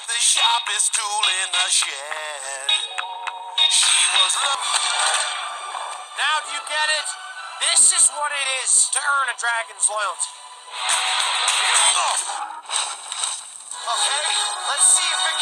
like the sharpest tool in the shed. She was Now do you get it? This is what it is to earn a dragon's loyalty. Okay, let's see if it